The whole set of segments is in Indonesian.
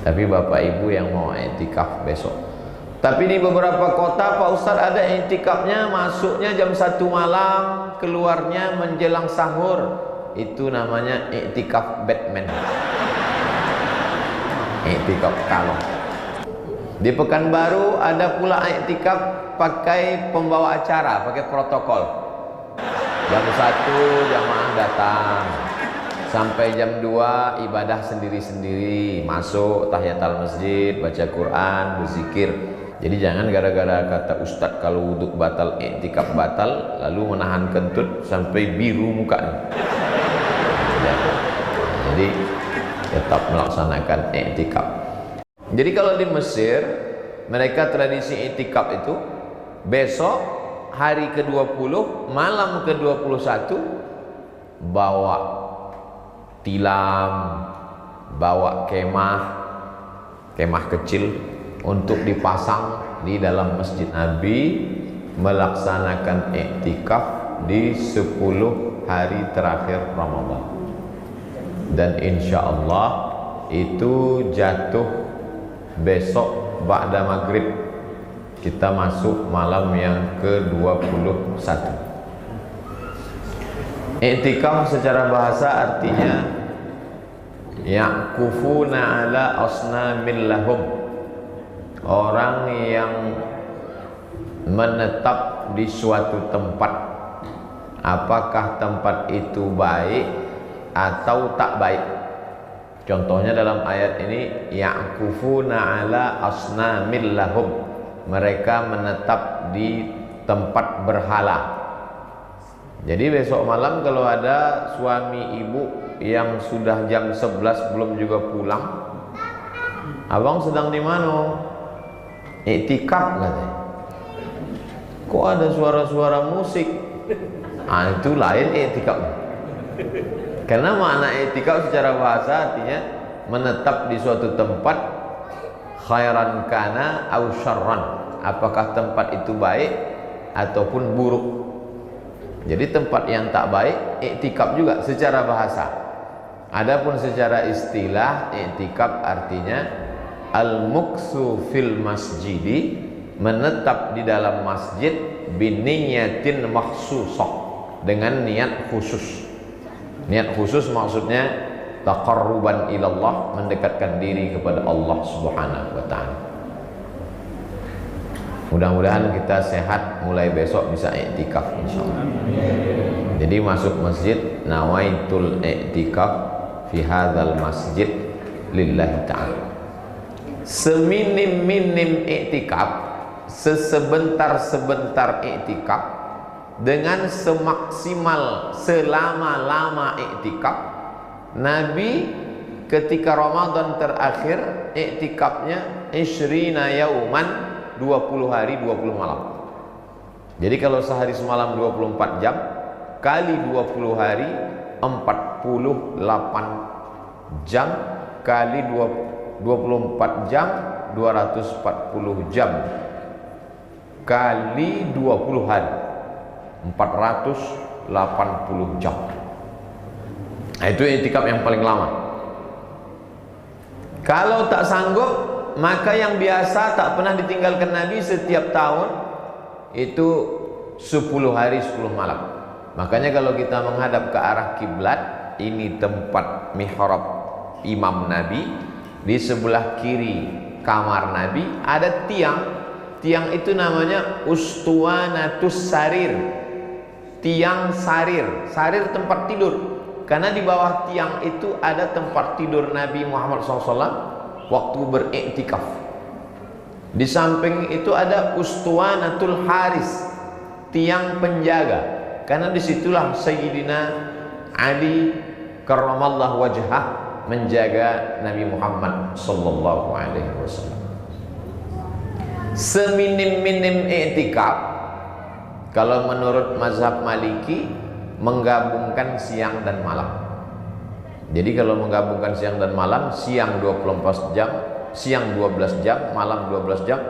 Tapi bapak ibu yang mau i'tikaf besok. Tapi di beberapa kota Pak Ustadz ada i'tikafnya, masuknya jam 1 malam, keluarnya menjelang sahur. Itu namanya i'tikaf Batman. I'tikaf kalong. Di Pekanbaru ada pula i'tikaf pakai pembawa acara, pakai protokol. Jam 1 jamaah datang, sampai jam 2 ibadah sendiri-sendiri, masuk tahiyatul masjid, baca Quran, berzikir. Jadi jangan gara-gara kata Ustadz kalau wudhu batal, i'tikaf batal, lalu menahan kentut sampai biru mukanya. Ya. Jadi tetap melaksanakan i'tikaf. Jadi kalau di Mesir mereka tradisi i'tikaf itu besok hari ke-20 malam ke-21 bawa tilam, bawa kemah kecil untuk dipasang di dalam Masjid Nabi, melaksanakan i'tikaf di 10 hari terakhir Ramadan. Dan insya Allah itu jatuh besok ba'da maghrib, kita masuk malam yang ke-21. I'tikaf secara bahasa artinya ya'kufuna ala asnamin lahum, orang yang menetap di suatu tempat, apakah tempat itu baik atau tak baik. Contohnya dalam ayat ini ya'kufuna ala asnamin lahum, mereka menetap di tempat berhala. Jadi besok malam kalau ada suami ibu yang sudah jam 11 belum juga pulang, abang sedang di mana? I'tikaf katanya. Kok ada suara-suara musik? Ah, itu lain i'tikaf. Karena makna i'tikaf secara bahasa artinya menetap di suatu tempat, khairan kana au syarran, apakah tempat itu baik ataupun buruk. Jadi tempat yang tak baik i'tikaf juga secara bahasa. Adapun secara istilah i'tikaf artinya al-muksu fil masjidi, menetap di dalam masjid biniyatin makhsusah, dengan niat khusus. Niat khusus maksudnya taqarruban ilallah, mendekatkan diri kepada Allah Subhanahu wa taala. Mudah-mudahan kita sehat, mulai besok bisa i'tikaf insyaallah. Jadi masuk masjid nawaitul i'tikaf fi hadzal masjid lillahi ta'ala. Seminim-minim i'tikaf, sesebentar-sebentar i'tikaf, dengan semaksimal selama-lama i'tikaf. Nabi ketika Ramadan terakhir i'tikafnya 20 yauman, 20 hari 20 malam. Jadi kalau sehari semalam 24 jam kali 20 hari 48 jam kali 24 jam 240 jam kali 20 hari 480 jam. Nah, itu i'tikaf yang paling lama. Kalau tak sanggup, maka yang biasa tak pernah ditinggalkan Nabi setiap tahun itu 10 hari 10 malam. Makanya kalau kita menghadap ke arah kiblat, ini tempat mihrab imam Nabi, di sebelah kiri kamar Nabi ada tiang. Tiang itu namanya ustuwanatus sarir, tiang sarir. Sarir tempat tidur, karena di bawah tiang itu ada tempat tidur Nabi Muhammad SAW waktu beriktikaf. Di samping itu ada ustuwanatul haris, tiang penjaga, karena disitulah Sayyidina Ali karramallahu wajhah menjaga Nabi Muhammad sallallahu alaihi wasallam. Seminim-minim i'tikaf kalau menurut mazhab Maliki menggabungkan siang dan malam. Jadi kalau menggabungkan siang dan malam, siang 24 jam, siang 12 jam, malam 12 jam,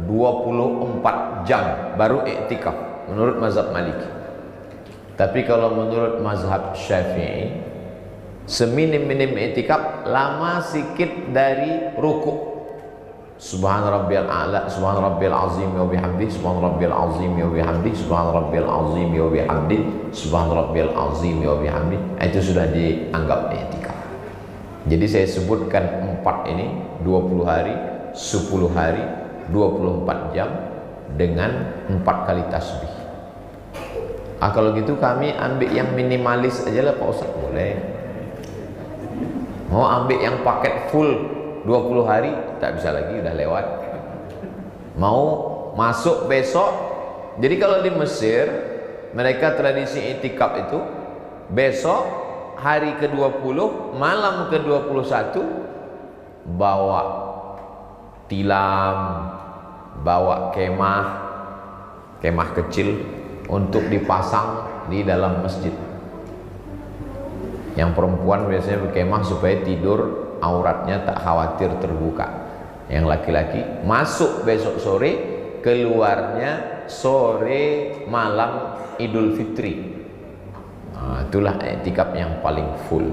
24 jam baru i'tikaf menurut mazhab Maliki. Tapi kalau menurut mazhab Syafi'i Seminim-minim i'tikaf lama sikit dari ruku. Subhan rabbiyal a'la, subhan rabbiyal azim wa bihamdi, subhan rabbiyal azim wa bihamdi, subhan rabbiyal azim wa bihamdi, subhan rabbiyal azim wa bihamdi. Itu sudah dianggap i'tikaf. Jadi saya sebutkan 4 ini, 20 hari, 10 hari, 24 jam dengan 4 kali tasbih. Kalau gitu kami ambil yang minimalis aja lah Pak Ustaz, boleh. Mau ambil yang paket full 20 hari, tak bisa lagi, udah lewat. Mau masuk besok. Jadi kalau di Mesir mereka tradisi i'tikaf itu besok hari ke-20 malam ke-21 bawa tilam, bawa kemah kecil untuk dipasang di dalam masjid. Yang perempuan biasanya berkemah supaya tidur auratnya tak khawatir terbuka. Yang laki-laki masuk besok sore, keluarnya sore malam Idul Fitri. Nah, itulah i'tikaf yang paling full.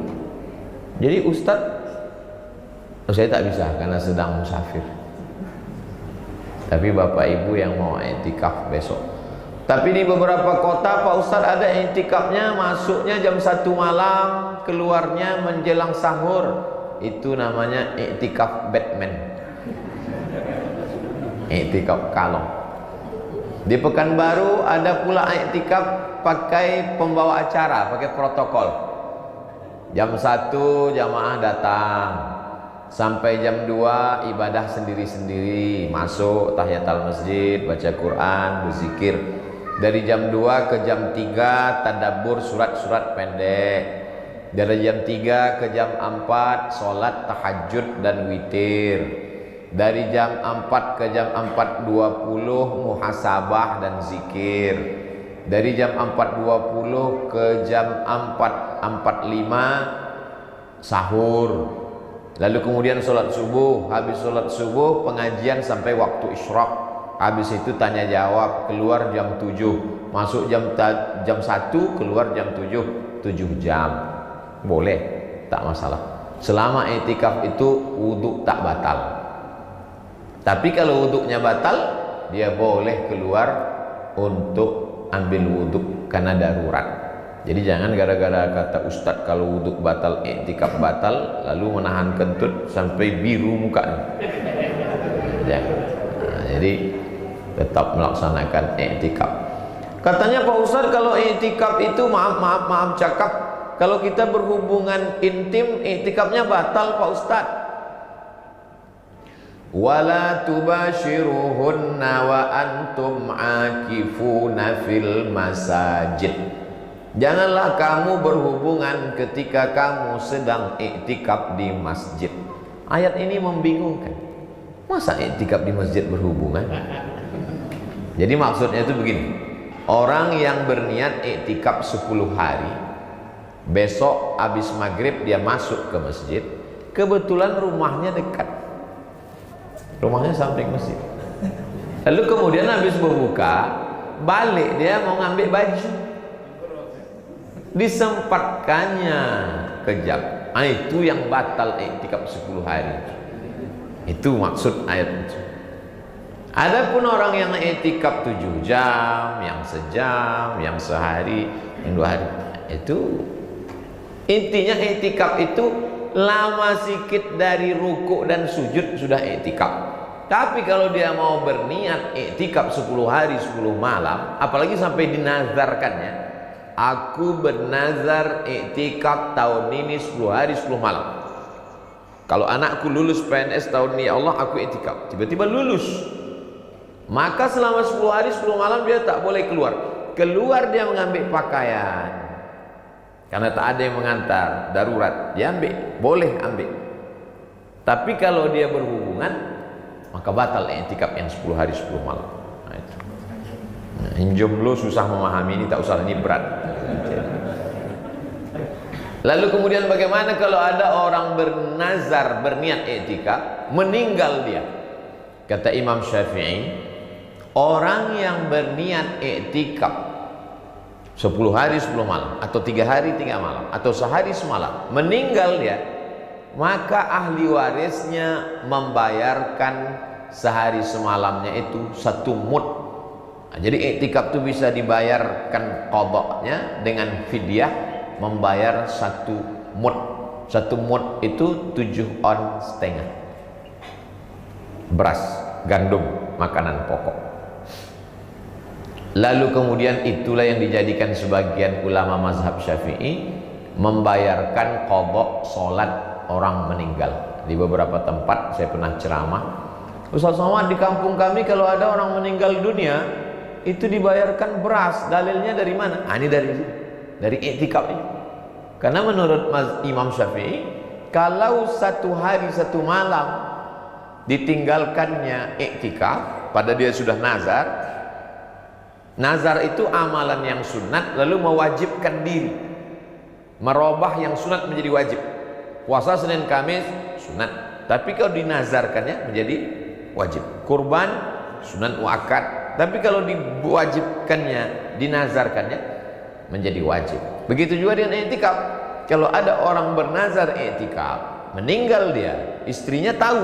Jadi Ustadz, saya tak bisa karena sedang musafir. Tapi Bapak Ibu yang mau i'tikaf besok. Tapi di beberapa kota Pak Ustadz ada i'tikafnya, masuknya jam 1 malam, keluarnya menjelang sahur. Itu namanya i'tikaf Batman, i'tikaf kalong. Di Pekanbaru ada pula i'tikaf pakai pembawa acara, pakai protokol. Jam 1 jamaah datang, sampai jam 2 ibadah sendiri-sendiri, masuk tahiyatul masjid, baca Quran, berzikir. Dari jam 2 ke jam 3 tadabbur surat-surat pendek. Dari jam 3 ke jam 4 sholat tahajud dan witir. Dari jam 4 ke jam 4.20 muhasabah dan zikir. Dari jam 4.20 ke jam 4.45 sahur. Lalu kemudian sholat subuh. Habis sholat subuh pengajian sampai waktu isyraq. Habis itu tanya jawab, keluar jam 7, masuk jam 1, keluar jam 7, 7 jam. Boleh, tak masalah. Selama i'tikaf itu wudhu tak batal. Tapi kalau wudhunya batal, dia boleh keluar untuk ambil wudhu karena darurat. Jadi jangan gara-gara kata Ustadz kalau wudhu batal, i'tikaf batal, lalu menahan kentut sampai biru mukanya. Jadi tetap melaksanakan i'tikaf. Katanya Pak Ustadz kalau i'tikaf itu maaf cakap, kalau kita berhubungan intim i'tikafnya batal Pak Ustadz. Wala tubashiruhunna wa antum akifuna fil masajid. Janganlah kamu berhubungan ketika kamu sedang i'tikaf di masjid. Ayat ini membingungkan. Masa i'tikaf di masjid berhubungan? Jadi maksudnya itu begini, orang yang berniat i'tikaf 10 hari, besok habis maghrib dia masuk ke masjid, kebetulan rumahnya dekat, rumahnya samping masjid. Lalu kemudian habis berbuka, balik dia mau ngambil baju, disempatkannya kejap. Itu yang batal i'tikaf 10 hari. Itu maksud ayat itu. Adapun orang yang i'tikaf 7 jam, yang sejam, yang sehari, yang 2 hari, itu intinya i'tikaf itu lama sikit dari ruku dan sujud sudah i'tikaf. Tapi kalau dia mau berniat i'tikaf 10 hari 10 malam, apalagi sampai dinazarkannya, aku bernazar i'tikaf tahun ini 10 hari 10 malam. Kalau anakku lulus PNS tahun ini, ya Allah aku i'tikaf. Tiba-tiba lulus. Maka selama 10 hari 10 malam dia tak boleh keluar. Keluar dia mengambil pakaian. Karena tak ada yang mengantar, darurat. Dia ambil, boleh ambil. Tapi kalau dia berhubungan, maka batal i'tikaf yang 10 hari 10 malam. Nah, itu. Nah, yang jomblo susah memahami ini, tak usah, ini berat. Lalu kemudian bagaimana kalau ada orang bernazar, berniat i'tikaf, meninggal dia? Kata Imam Syafi'i, orang yang berniat i'tikaf 10 hari 10 malam, atau 3 hari 3 malam, atau sehari semalam, meninggal dia, maka ahli warisnya membayarkan sehari semalamnya itu 1 mud. Nah, jadi iktikaf itu bisa dibayarkan qadanya dengan fidyah membayar 1 mud. 1 mud itu 7 on setengah beras, gandum, makanan pokok. Lalu kemudian itulah yang dijadikan sebagian ulama mazhab Syafi'i membayarkan qada salat orang meninggal. Di beberapa tempat saya pernah ceramah, Ustaz Somad, di kampung kami kalau ada orang meninggal dunia itu dibayarkan beras. Dalilnya dari mana? Ini dari iktikaf ini. Karena menurut Imam Syafi'i, kalau 1 hari 1 malam ditinggalkannya iktikaf, pada dia sudah nazar. Nazar itu amalan yang sunat lalu mewajibkan diri, merubah yang sunat menjadi wajib. Puasa Senin Kamis sunat, tapi kalau dinazarkannya menjadi wajib. Kurban sunat muakkad, tapi kalau diwajibkannya, dinazarkannya menjadi wajib. Begitu juga dengan iktikaf. Kalau ada orang bernazar iktikaf, meninggal dia, istrinya tahu,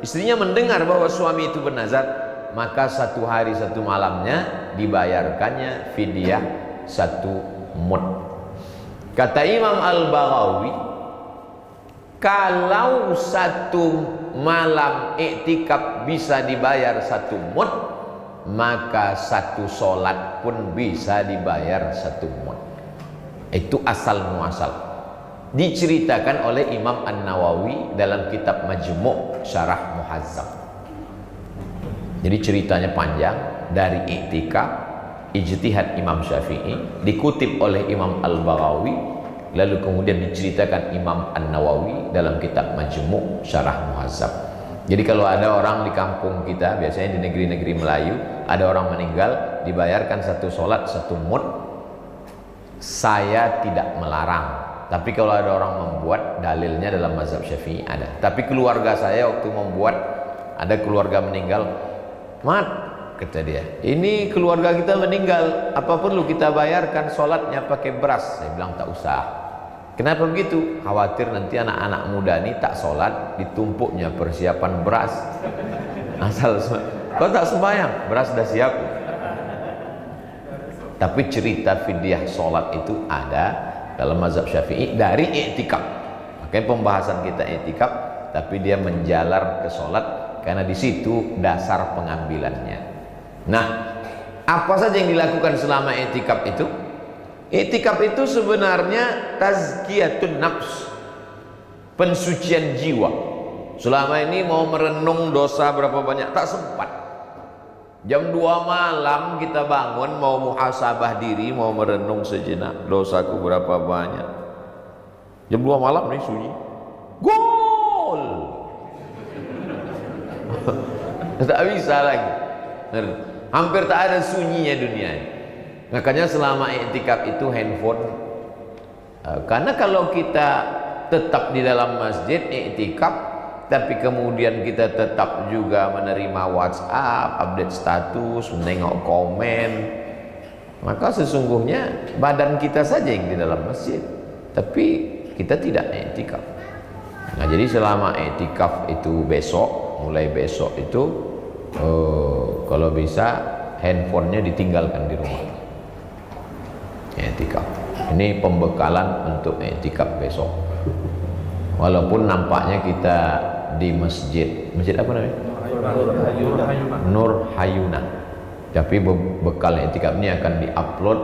istrinya mendengar bahwa suami itu bernazar, maka 1 hari 1 malamnya dibayarkannya fidyah 1 mud. Kata Imam Al-Baghawi, kalau 1 malam iktikaf bisa dibayar 1 mud, maka 1 solat pun bisa dibayar 1 mud. Itu asal muasal, diceritakan oleh Imam An-Nawawi dalam kitab Majmu' Syarah Muhazzab. Jadi ceritanya panjang, dari iktikaf, ijtihad Imam Syafi'i, dikutip oleh Imam Al-Baghawi, lalu kemudian diceritakan Imam An-Nawawi dalam kitab Majmu' Syarah Muhazzab. Jadi kalau ada orang di kampung kita, biasanya di negeri-negeri Melayu, ada orang meninggal, dibayarkan 1 solat 1 mud, saya tidak melarang. Tapi kalau ada orang membuat, dalilnya dalam mazhab Syafi'i ada. Tapi keluarga saya waktu membuat, ada keluarga meninggal, Mat, kata dia, ini keluarga kita meninggal, apa perlu kita bayarkan sholatnya pakai beras? Saya bilang tak usah. Kenapa begitu? Khawatir nanti anak-anak muda ini tak sholat, ditumpuknya persiapan beras. Asal kau tak sembahyang, beras dah siap. Tapi cerita fidyah sholat itu ada dalam mazhab Syafi'i dari iktikaf. Makanya pembahasan kita iktikaf, tapi dia menjalar ke sholat, karena di situ dasar pengambilannya. Nah, apa saja yang dilakukan selama iktikaf itu? Iktikaf itu sebenarnya tazkiyatun nafs, pensucian jiwa. Selama ini mau merenung dosa berapa banyak, tak sempat. Jam 2 malam kita bangun, mau muhasabah diri, mau merenung sejenak, dosaku berapa banyak. Jam 2 malam nih sunyi, gol. Tak bisa lagi, hampir tak ada sunyinya dunia. Makanya selama iktikaf itu handphone, karena kalau kita tetap di dalam masjid iktikaf, tapi kemudian kita tetap juga menerima WhatsApp, update status, menengok komen, maka sesungguhnya badan kita saja yang di dalam masjid, tapi kita tidak iktikaf. Nah, jadi selama iktikaf itu besok, mulai besok itu kalau bisa handphonenya ditinggalkan di rumah. Iktikaf ini pembekalan untuk iktikaf besok. Walaupun nampaknya kita di masjid apa namanya? Nur Hayuna. Tapi bekal iktikaf ini akan diupload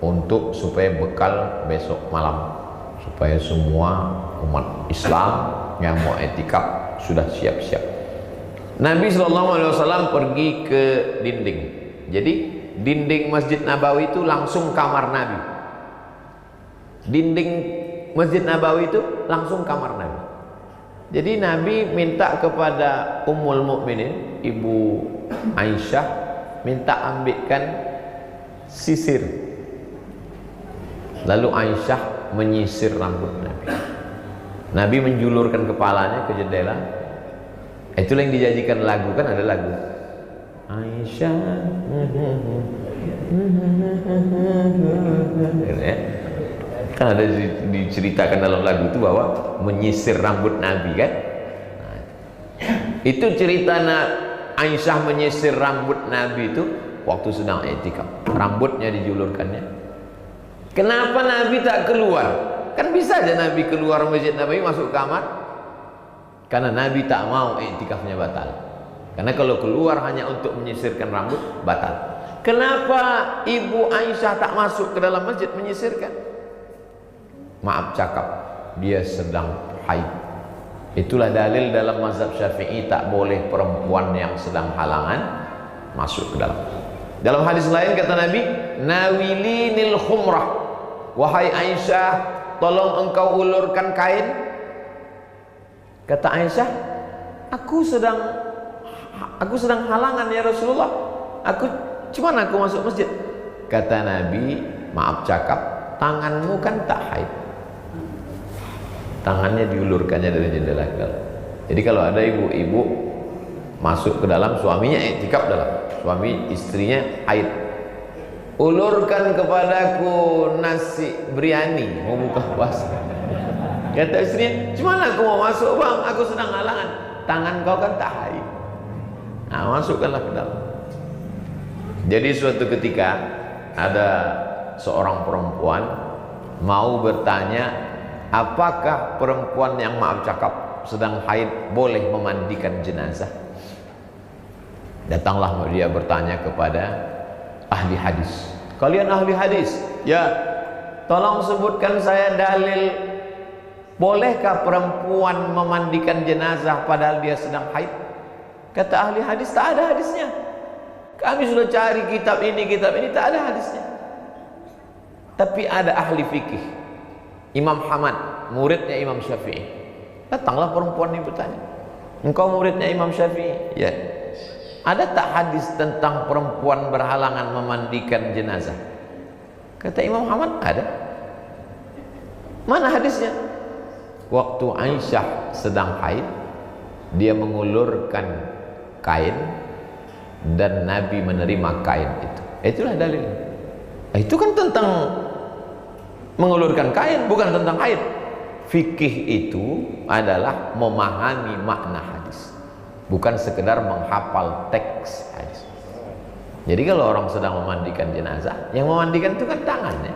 untuk supaya bekal besok malam, supaya semua umat Islam yang mau iktikaf sudah siap-siap. Nabi SAW pergi ke dinding. Jadi dinding Masjid Nabawi itu langsung kamar Nabi. Dinding Masjid Nabawi itu langsung kamar Nabi. Jadi Nabi minta kepada Ummul Mukminin, Ibu Aisyah, minta ambilkan sisir. Lalu Aisyah menyisir rambut Nabi. Nabi menjulurkan kepalanya ke jendela. Itulah yang dijanjikan lagu, kan ada lagu Aisyah Ya. Kan ada diceritakan dalam lagu itu bahwa menyisir rambut Nabi kan. Itu cerita Aisyah menyisir rambut Nabi itu waktu sedang i'tikaf. Rambutnya dijulurkannya. Kenapa Nabi tak keluar? Kan bisa aja Nabi keluar masjid Nabi masuk kamar. Karena Nabi tak mau i'tikafnya batal. Karena kalau keluar hanya untuk menyisirkan rambut batal. Kenapa Ibu Aisyah tak masuk ke dalam masjid menyisirkan? Maaf cakap, dia sedang haid. Itulah dalil dalam mazhab Syafi'i tak boleh perempuan yang sedang halangan masuk ke dalam. Dalam hadis lain kata Nabi, nawilinil khumrah, wahai Aisyah, tolong engkau ulurkan kain. Kata Aisyah, aku sedang halangan ya Rasulullah. Cuman aku masuk masjid. Kata Nabi, maaf cakap, tanganmu kan tak haid. Tangannya diulurkannya dari jendela ke dalam. Jadi kalau ada ibu-ibu masuk ke dalam, suaminya i'tikaf dalam, suami istrinya haid, ulurkan kepadaku nasi biryani, mau buka puasa. Kata istrinya, cuman aku mau masuk bang, aku sedang halangan. Tangan kau kan tak haid. Nah, masukkanlah ke dalam. Jadi suatu ketika ada seorang perempuan mau bertanya, apakah perempuan yang maaf cakap sedang haid boleh memandikan jenazah? Datanglah dia bertanya kepada ahli hadis. Kalian ahli hadis? Ya, tolong sebutkan saya dalil, bolehkah perempuan memandikan jenazah padahal dia sedang haid? Kata ahli hadis, tak ada hadisnya. Kami sudah cari kitab ini, tak ada hadisnya. Tapi ada ahli fikih, Imam Hamad, muridnya Imam Syafi'i. Datanglah perempuan ini bertanya, engkau muridnya Imam Syafi'i? Ya. Ada tak hadis tentang perempuan berhalangan memandikan jenazah? Kata Imam Hamad, ada. Mana hadisnya? Waktu Aisyah sedang haid, dia mengulurkan kain dan Nabi menerima kain itu. Itulah dalil. Itu kan tentang mengulurkan kain, bukan tentang haid. Fikih itu adalah memahami makna hadis, bukan sekedar menghafal teks hadis. Jadi kalau orang sedang memandikan jenazah, yang memandikan itu kan tangannya.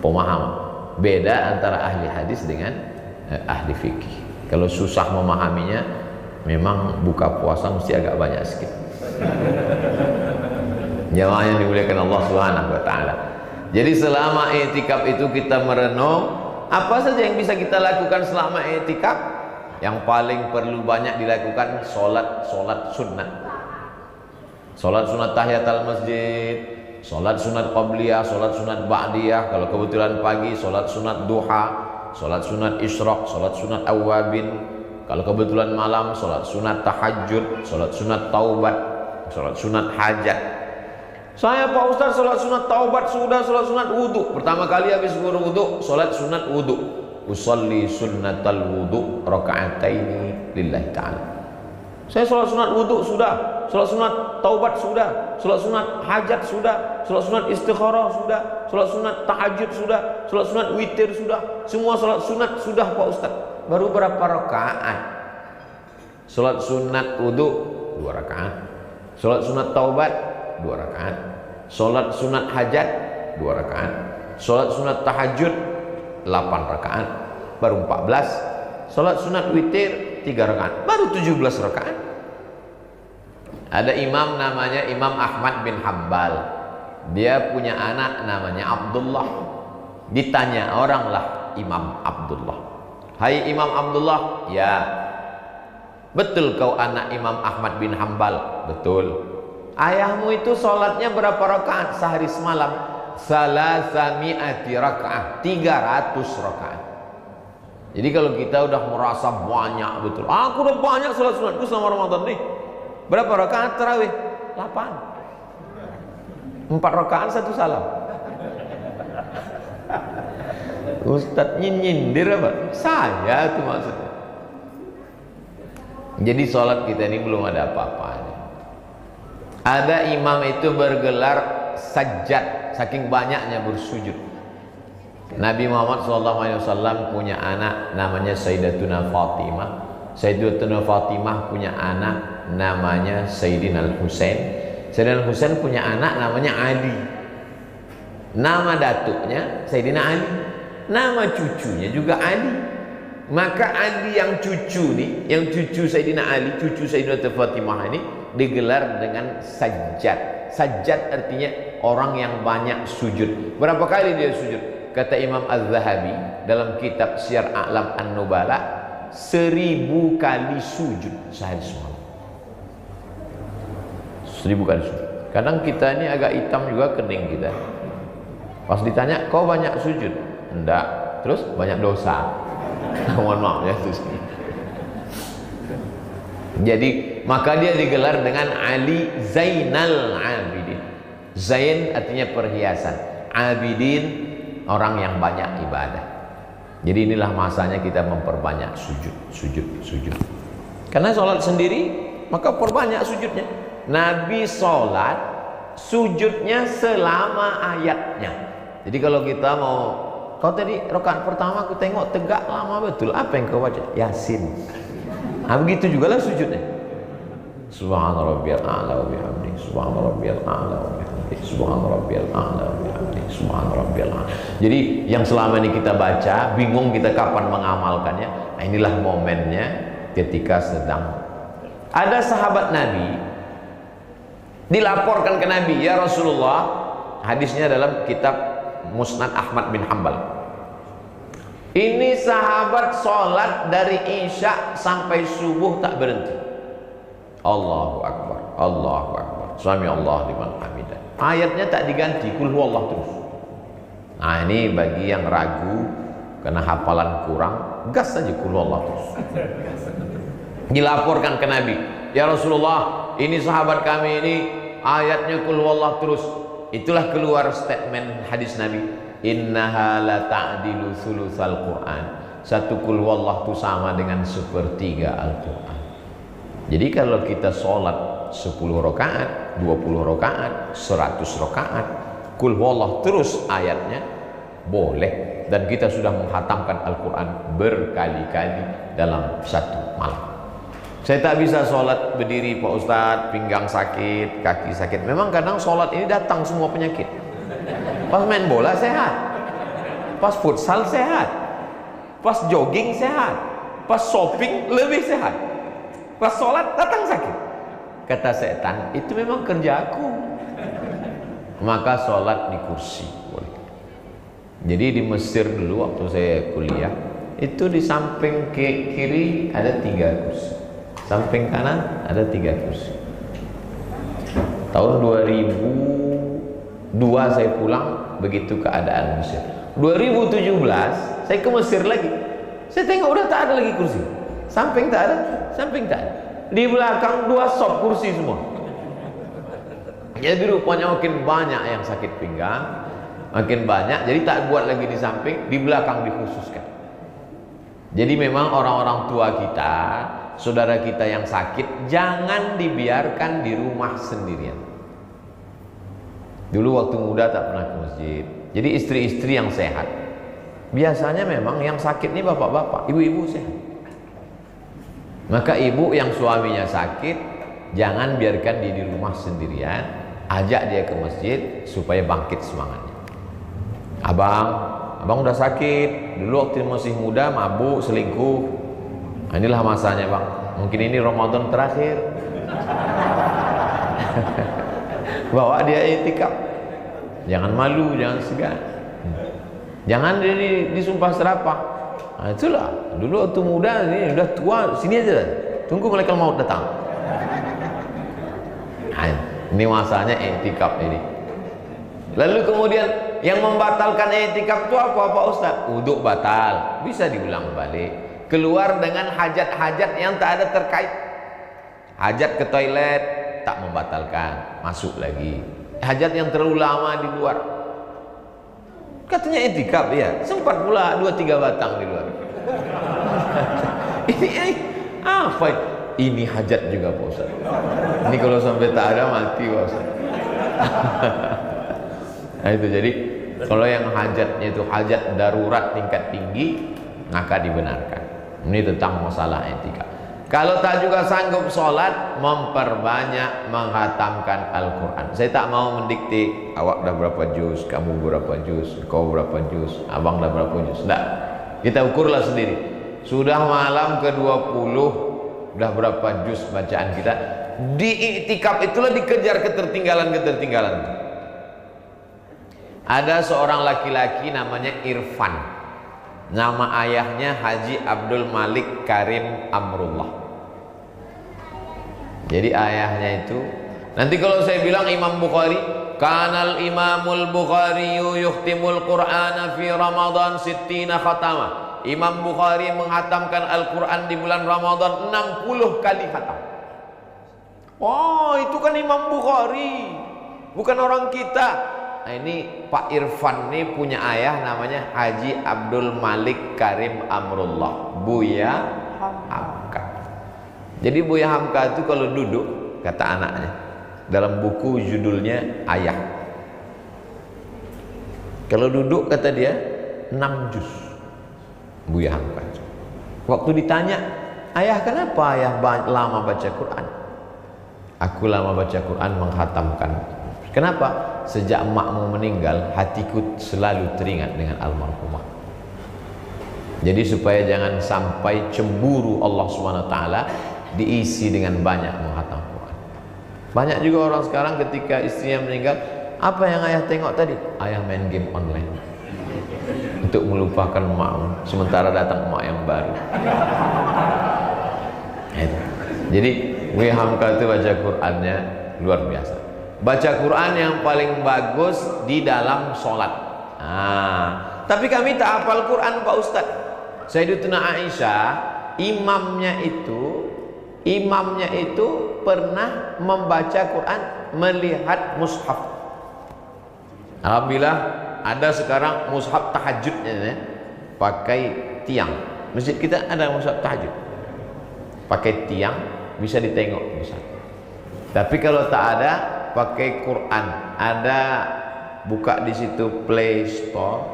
Pemahaman. Beda antara ahli hadis dengan ahli fikih. Kalau susah memahaminya, memang buka puasa mesti agak banyak sedikit. Jamaah yang dimuliakan Allah Subhanahu wa taala. Jadi selama i'tikaf itu kita merenung apa saja yang bisa kita lakukan selama i'tikaf. Yang paling perlu banyak dilakukan solat sunnah. Solat sunat tahiyatul masjid, solat sunat qabliyah, solat sunat ba'diyah. Kalau kebetulan pagi, solat sunat duha, solat sunat isyraq, solat sunat awabin. Kalau kebetulan malam, solat sunat tahajud, solat sunat taubat, solat sunat hajat. Saya Pak Ustaz solat sunat taubat sudah, solat sunat wudhu. Pertama kali habis wudhu, solat sunat wudhu. Usalli sunnatal wudhu raka'ataini lillahi ta'ala. Saya solat sunat wudhu sudah, solat sunat taubat sudah, solat sunat hajat sudah, solat sunat istikharah sudah, solat sunat tahajud sudah, solat sunat witir sudah. Semua solat sunat sudah Pak Ustaz. Baru berapa rakaat? Solat sunat wudhu 2 rakaat, solat sunat taubat 2 rakaat, solat sunat hajat 2 rakaat, solat sunat tahajud 8 rakaat, baru 14. Solat sunat witir 3 rakaat, baru 17 rakaat. Ada imam namanya Imam Ahmad bin Hanbal. Dia punya anak namanya Abdullah. Ditanya oranglah Imam Abdullah, hai Imam Abdullah, ya betul kau anak Imam Ahmad bin Hanbal? Betul. Ayahmu itu sholatnya berapa rakaat sehari semalam? Salasami'ati rakaat, 300 rakaat. Jadi kalau kita udah merasa banyak betul, aku udah banyak sholat sunatku selama Ramadan nih. Berapa rakaat tarawih? 8. 4 rakaat 1 salam. Ustadz nyindir apa? Saya itu maksudnya. Jadi sholat kita ini belum ada apa-apanya. Ada imam itu bergelar sajjad, saking banyaknya bersujud. Nabi Muhammad SAW punya anak namanya Sayyidatuna Fatimah. Sayyidatuna Fatimah punya anak namanya Sayyidina Al-Husain. Sayyidina Al-Husain punya anak namanya Ali. Nama datuknya Sayyidina Ali, nama cucunya juga Ali. Maka Ali yang cucu nih, yang cucu Sayyidina Ali, cucu Sayyidatuna Fatimah ini digelar dengan sajjad. Sajjad artinya orang yang banyak sujud. Berapa kali dia sujud? Kata Imam Az-Zahabi dalam kitab Syiar A'lam An-Nubala, 1000 kali sujud sehari semalam. 1000 kali sujud. Kadang kita ini agak hitam juga kening kita. Pas ditanya, kau banyak sujud? Enggak. Terus banyak dosa. Mohon maaf ya. Jadi maka dia digelar dengan Ali Zainal Abidin. Zain artinya perhiasan, Abidin orang yang banyak ibadah. Jadi inilah masanya kita memperbanyak sujud. Karena sholat sendiri maka perbanyak sujudnya. Nabi sholat sujudnya selama ayatnya. Jadi kalau kita mau, kau tadi rakaat pertama aku tengok tegak lama betul, apa yang kau baca? Yasin. Nah, begitu juga lah sujudnya. Subhana rabbiyal a'la wa bihamdihi, subhana rabbiyal a'la wa bihamdihi, subhana rabbiyal a'la wa bihamdihi, subhana rabbiyal a'la. Jadi yang selama ini kita baca, bingung kita kapan mengamalkannya. Nah, inilah momennya ketika sedang ada sahabat Nabi dilaporkan ke Nabi, ya Rasulullah, hadisnya dalam kitab Musnad Ahmad bin Hanbal. Ini sahabat sholat dari Isya sampai subuh tak berhenti. Allahu Akbar, Allahu Akbar, Sami Allah liman hamidah. Ayatnya tak diganti, kul huwallah terus. Nah ini bagi yang ragu karena hafalan kurang, gas saja kul huwallah terus. Dilaporkan ke Nabi, ya Rasulullah, ini sahabat kami ini ayatnya kul huwallah terus. Itulah keluar statement hadis Nabi, innaha la ta'dilu thulutsal Qur'an. Satu kul huwallah itu sama dengan 1/3 Al-Qur'an. Jadi kalau kita sholat 10 rakaat, 20 rakaat, 100 rakaat, kul huwallah terus ayatnya boleh, dan kita sudah menghatamkan Al-Quran berkali-kali dalam satu malam. Saya tak bisa sholat berdiri Pak Ustadz, pinggang sakit, kaki sakit. Memang kadang sholat ini datang semua penyakit. Pas main bola sehat, pas futsal sehat, pas jogging sehat, pas shopping lebih sehat, pas sholat datang sakit. Kata setan, itu memang kerjaku. Maka sholat di kursi boleh. Jadi di Mesir dulu waktu saya kuliah, itu di samping kiri ada 3 kursi, samping kanan ada 3 kursi. Tahun 2002 saya pulang, begitu keadaan Mesir. 2017 saya ke Mesir lagi, saya tengok udah tak ada lagi kursi, samping tak ada, samping tak ada, di belakang 2 sop kursi semua. Jadi rupanya makin banyak yang sakit pinggang, makin banyak, jadi tak buat lagi di samping, di belakang dikhususkan. Jadi memang orang-orang tua kita, saudara kita yang sakit, jangan dibiarkan di rumah sendirian. Dulu waktu muda tak pernah ke masjid. Jadi istri-istri yang sehat, biasanya memang yang sakit ini bapak-bapak, ibu-ibu sehat. Maka ibu yang suaminya sakit, jangan biarkan dia di rumah sendirian, ajak dia ke masjid supaya bangkit semangatnya. Abang udah sakit, dulu waktu masih muda mabuk, selingkuh. Nah, inilah masanya bang, mungkin ini Ramadan terakhir. Bawa dia itikaf, jangan malu, jangan segan, jangan dia disumpah serapah. Nah, itulah dulu waktu muda, ini udah tua, sini aja, tunggu malaikat maut datang. Nah, ini masanya itikaf ini. Lalu kemudian yang membatalkan itikaf itu apa Pak Ustaz? Wudhu batal, bisa diulang balik. Keluar dengan hajat-hajat yang tak ada terkait. Hajat ke toilet tak membatalkan, masuk lagi. Hajat yang terlalu lama di luar, katanya itikaf ya, sempat pula 2-3 batang di luar. Ini apa? ini hajat juga Pak Ustaz. Ini kalau sampai tak ada mati Pak Ustaz. Nah itu, jadi kalau yang hajatnya itu hajat darurat tingkat tinggi, maka dibenarkan. Ini tentang masalah etika. Kalau tak juga sanggup sholat, memperbanyak menghatamkan Al-Quran. Saya tak mau mendikte, awak dah berapa juz, kamu berapa juz, kau berapa juz, abang dah berapa juz. Tidak, kita ukurlah sendiri. Sudah malam ke-20, dah berapa juz bacaan kita. Di iktikaf itulah dikejar ketertinggalan-ketertinggalan. Ada seorang laki-laki namanya Irfan. Nama ayahnya Haji Abdul Malik Karim Amrullah. Jadi ayahnya itu, nanti kalau saya bilang Imam Bukhari, kanal Imamul Bukhari yuhtimul Qur'ana fi Ramadan sittina khatama. Imam Bukhari menghatamkan Al-Quran di bulan Ramadan 60 kali khatam. Oh, itu kan Imam Bukhari, bukan orang kita. Nah, ini Pak Irfan ini punya ayah namanya Haji Abdul Malik Karim Amrullah, Buya Hamka. Jadi Buya Hamka itu kalau duduk, kata anaknya, dalam buku judulnya Ayah, kalau duduk kata dia 6 juz. Buya Hamka. Waktu ditanya, ayah kenapa ayah lama baca Quran? Aku lama baca Quran menghatamkan. Kenapa? Sejak emakmu meninggal, hatiku selalu teringat dengan almarhumah. Jadi supaya jangan sampai cemburu Allah SWT, diisi dengan banyak menghatam Quran. Banyak juga orang sekarang ketika istrinya meninggal, apa yang ayah tengok tadi? Ayah main game online untuk melupakan emakmu, sementara datang emak yang baru. Jadi Buya Hamka itu baca Qurannya luar biasa. Baca Quran yang paling bagus di dalam sholat. Tapi kami tak hafal Quran Pak Ustadz. Sayyidatuna Aisyah, imamnya itu pernah membaca Quran melihat mushaf. Alhamdulillah ada sekarang mushaf tahajudnya ya, pakai tiang. Masjid kita ada mushaf tahajud pakai tiang, bisa ditengok bisa. Tapi kalau tak ada, pakai Quran. Ada, buka di situ Play Store.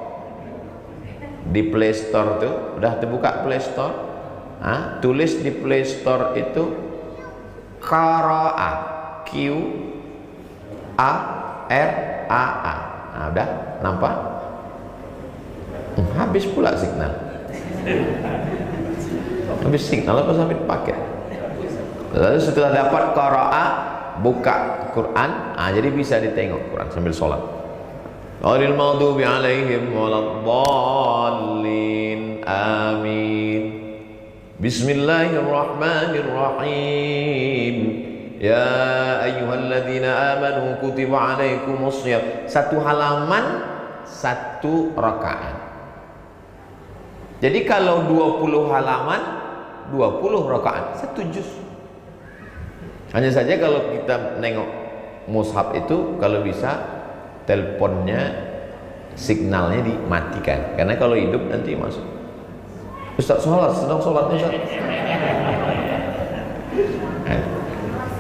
Di Play Store tuh udah terbuka Play Store. Tulis di Play Store itu Qara'a, Q A R A A. Udah nampak? Habis pula signal. Habis signal apa sampai dipakai. Lalu setelah dapat Qara'a, buka Quran, jadi bisa ditengok Quran sambil sholat. Ghairil maghdubi alaihim waladdallin. Amin. Bismillahirrahmanirrahim. Ya ayyuhalladzina amanu kutiba alaikumusshiyam. Satu halaman, satu rakaat. Jadi kalau 20 halaman, 20 rakaat, satu juz. Hanya saja kalau kita nengok mushaf itu, kalau bisa teleponnya signalnya dimatikan, karena kalau hidup nanti masuk. Ustaz sholat, sedang sholat Ustaz.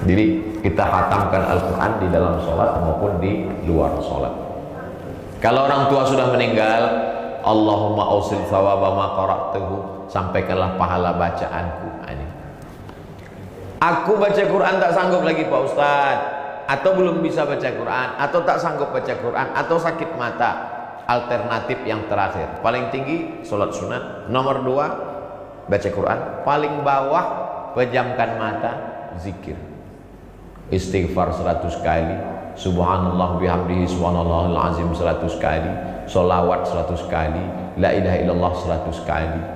Jadi kita khatamkan Al-Quran di dalam sholat maupun di luar sholat. Kalau orang tua sudah meninggal, Allahumma ausil thawaba ma qara'tuhu, sampaikanlah pahala bacaanku. Aku baca Quran tak sanggup lagi Pak Ustaz, atau belum bisa baca Quran, atau tak sanggup baca Quran, atau sakit mata. Alternatif yang terakhir, paling tinggi sholat sunat, nomor 2 baca Quran, paling bawah pejamkan mata, zikir, istighfar 100 kali, subhanallah bihamdihi subhanallahul azim 100 kali, sholawat 100 kali, la ilaha illallah 100 kali,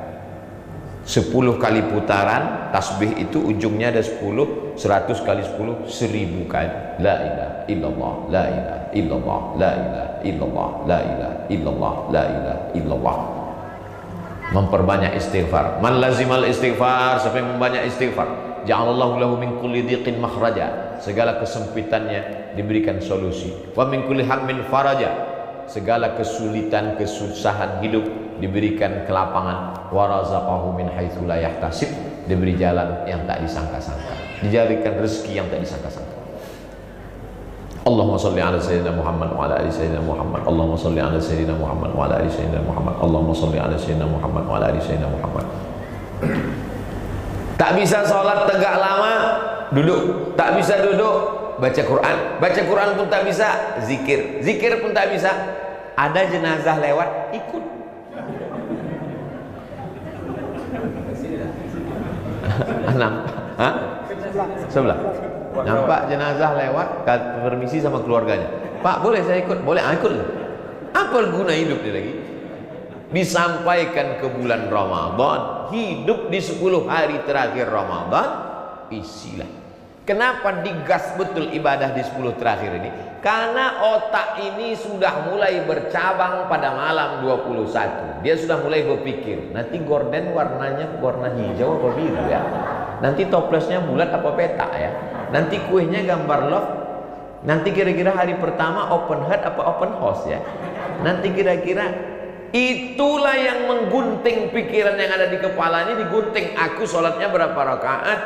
10 kali putaran tasbih itu ujungnya ada 10, 100 kali 10, 1000 kali la ilaha illallah, la ilaha illallah, la ilaha illallah, la ilaha illallah, la ilaha illallah. Memperbanyak istighfar. Man lazimal istighfar, siapa yang membanyak istighfar, ja'alallahu lahu min kulli dhiqin makhraja, segala kesempitannya diberikan solusi. Wa min kulli hammin faraja, segala kesulitan kesusahan hidup diberikan kelapangan. Wa razaqahu min haitsu la yahtasib, diberi jalan yang tak disangka-sangka, dijadikan rezeki yang tak disangka-sangka. Allahumma salli ala sayyidina Muhammad wa ala ali sayyidina Muhammad. Allahumma salli ala sayyidina Muhammad wa ala ali sayyidina Muhammad. Allahumma salli ala sayyidina Muhammad wa ala ali sayyidina Muhammad. Tak bisa sholat tegak lama, duduk. Tak bisa duduk, baca Quran. Baca Quran pun tak bisa, zikir. Zikir pun tak bisa. Ada jenazah lewat, ikut. Nampak? Hah? Sebelah. Nampak jenazah lewat, permisi sama keluarganya. Pak, boleh saya ikut? Boleh, ikut. Apa guna hidup dia lagi? Disampaikan ke bulan Ramadan, hidup di 10 hari terakhir Ramadan, isilah. Kenapa digas betul ibadah di 10 terakhir ini? Karena otak ini sudah mulai bercabang pada malam 21. Dia sudah mulai berpikir, nanti gorden warnanya warna hijau atau biru ya? Nanti toplesnya bulat apa peta ya? Nanti kuehnya gambar love. Nanti kira-kira hari pertama open heart apa open house ya? Nanti kira-kira itulah yang menggunting pikiran yang ada di kepala ini, digunting. Aku sholatnya berapa rakaat,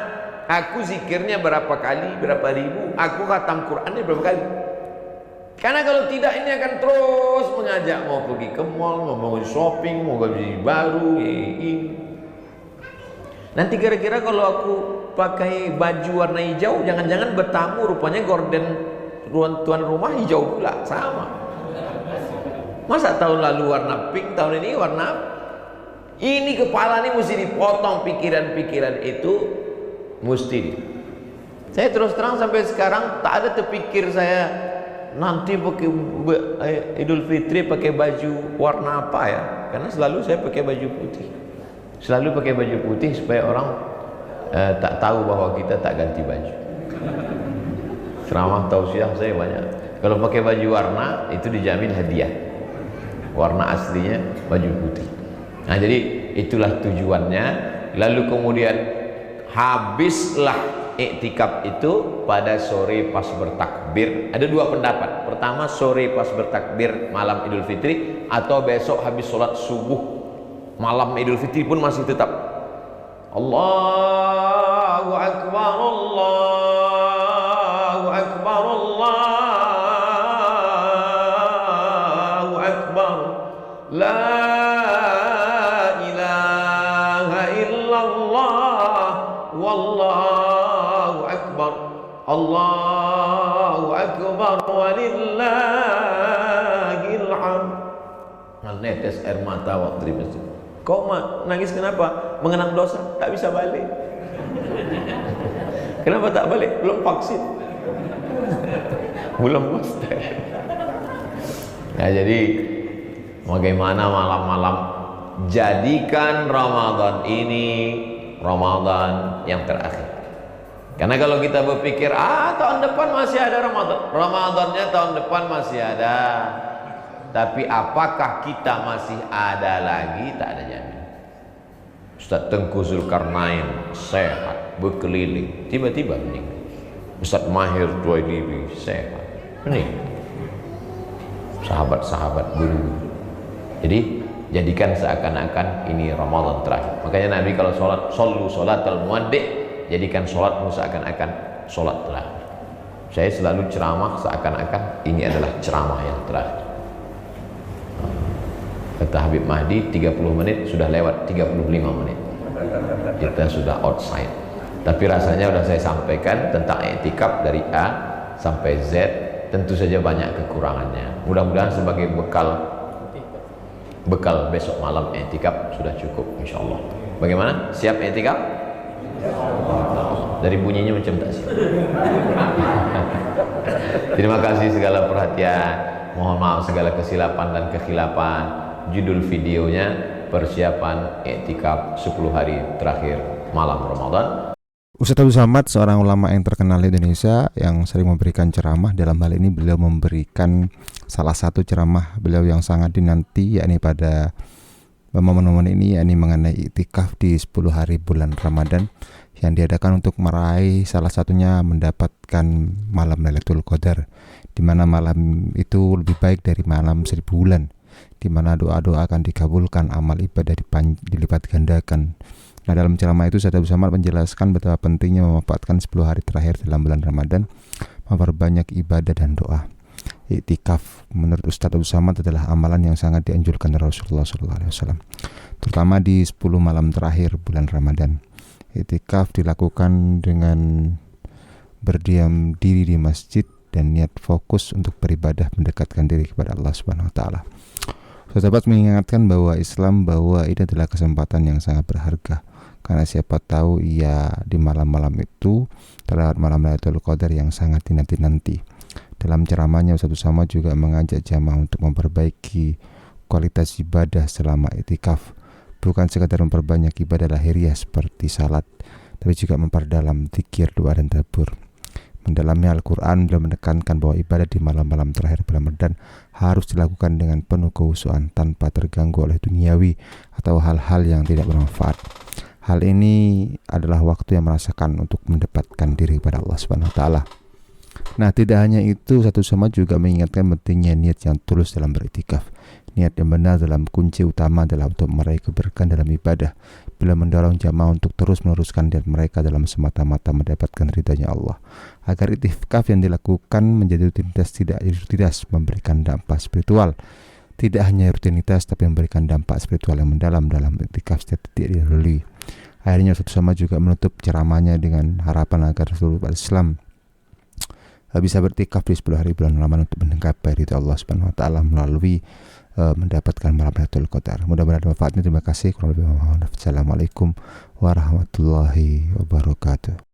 aku zikirnya berapa kali, berapa ribu, aku khatam Qurannya berapa kali. Karena kalau tidak ini akan terus mengajak mau pergi ke mall, mau shopping, mau beli baru, ini. Nanti kira-kira kalau aku pakai baju warna hijau, jangan-jangan bertamu rupanya gorden tuan rumah hijau pula, sama. Masa tahun lalu warna pink, tahun ini warna apa? Ini kepala ini mesti dipotong, pikiran-pikiran itu mesti. Saya terus terang sampai sekarang tak ada terpikir saya nanti pakai Idul Fitri pakai baju warna apa ya? Karena selalu saya pakai baju putih. Selalu pakai baju putih supaya orang tak tahu bahwa kita tak ganti baju. Ceramah tausiah saya banyak. Kalau pakai baju warna itu dijamin hadiah. Warna aslinya baju putih. Nah, jadi itulah tujuannya. Lalu kemudian habislah iktikaf itu pada sore pas bertakbir. Ada dua pendapat. Pertama, sore pas bertakbir malam Idul Fitri, atau besok habis sholat subuh malam Idul Fitri pun masih tetap Allahu Akbar, Allahu Akbar, Allahu Akbar, la ilaha illallah, wallahu akbar, Allahu Akbar, walillahil hamd. Menetes air mata waktu di masjid. Kau nangis kenapa? Mengenang dosa, tak bisa balik. Kenapa tak balik? Belum vaksin. Belum booster. Nah, jadi bagaimana malam-malam jadikan Ramadan ini Ramadan yang terakhir. Karena kalau kita berpikir, tahun depan masih ada Ramadan, Ramadannya tahun depan masih ada, tapi apakah kita masih ada lagi? Tak ada jamin. Ustaz Tengku Zulkarnain sehat, berkeliling, tiba-tiba meninggal. Ustaz Mahir Tuwaidiri sehat, meninggal. Sahabat-sahabat guru. Jadi jadikan seakan-akan ini Ramadan terakhir. Makanya Nabi kalau sholat, sallu sholatal muwaddi', jadikan sholatmu seakan-akan sholat terakhir. Saya selalu ceramah seakan-akan ini adalah ceramah yang terakhir. Kata Habib Mahdi, 30 menit sudah lewat 35 menit. Kita sudah outside. Tapi rasanya sudah saya sampaikan tentang iktikaf dari A sampai Z. Tentu saja banyak kekurangannya. Mudah-mudahan sebagai bekal besok malam iktikaf sudah cukup insyaallah. Bagaimana? Siap iktikaf? Dari bunyinya macam tak siap. Terima kasih segala perhatian. Mohon maaf segala kesilapan dan kekhilapan. Judul videonya persiapan iktikaf 10 hari terakhir malam Ramadan. Ustaz Abdul Samad, seorang ulama yang terkenal di Indonesia yang sering memberikan ceramah. Dalam hal ini beliau memberikan salah satu ceramah beliau yang sangat dinanti, yakni pada momen-momen ini, yakni mengenai iktikaf di 10 hari bulan Ramadan yang diadakan untuk meraih salah satunya mendapatkan malam Lailatul Qadar, di mana malam itu lebih baik dari malam 1000 bulan, di mana doa-doa akan dikabulkan, amal ibadah dilipat gandakan, Nah, dalam ceramah itu Ustaz Abdul Somad menjelaskan betapa pentingnya memanfaatkan 10 hari terakhir dalam bulan Ramadan, memperbanyak ibadah dan doa. Iktikaf menurut Ustaz Abdul Somad adalah amalan yang sangat dianjurkan Rasulullah SAW, terutama di 10 malam terakhir bulan Ramadan. Iktikaf dilakukan dengan berdiam diri di masjid dan niat fokus untuk beribadah mendekatkan diri kepada Allah Subhanahu wa taala. Sahabat mengingatkan bahwa Islam bahwa ini adalah kesempatan yang sangat berharga, karena siapa tahu di malam-malam itu terdapat malam Lailatul Qadar yang sangat dinanti-nanti. Dalam ceramahnya Ustaz Usama juga mengajak jamaah untuk memperbaiki kualitas ibadah selama iktikaf, bukan sekadar memperbanyak ibadah lahiriah seperti salat, tapi juga memperdalam zikir, doa dan tabur. Mendalami Al-Quran, beliau menekankan bahwa ibadah di malam-malam terakhir bulan Ramadan harus dilakukan dengan penuh kekhusyuan tanpa terganggu oleh duniawi atau hal-hal yang tidak bermanfaat. Hal ini adalah waktu yang merasakan untuk mendapatkan diri kepada Allah Subhanahu wa taala. Nah, tidak hanya itu, satu sama juga mengingatkan pentingnya niat yang tulus dalam beriktikaf. Niat yang benar dalam kunci utama adalah untuk meraih keberkahan dalam ibadah. Bila mendorong jamaah untuk terus meneruskan niat mereka dalam semata-mata mendapatkan ridhanya Allah, agar iktikaf yang dilakukan menjadi rutinitas memberikan dampak spiritual. Tidak hanya rutinitas, tapi memberikan dampak spiritual yang mendalam dalam iktikaf setiap titik dilalui. Akhirnya Ustaz Somad juga menutup ceramahnya dengan harapan agar seluruh Islam bisa beriktikaf di 10 hari bulan Ramadan untuk menggapai ridha Allah Subhanahu wa taala melalui mendapatkan malam Lailatul Qadar. Mudah-mudahan manfaatnya. Terima kasih. Assalamualaikum warahmatullahi wabarakatuh.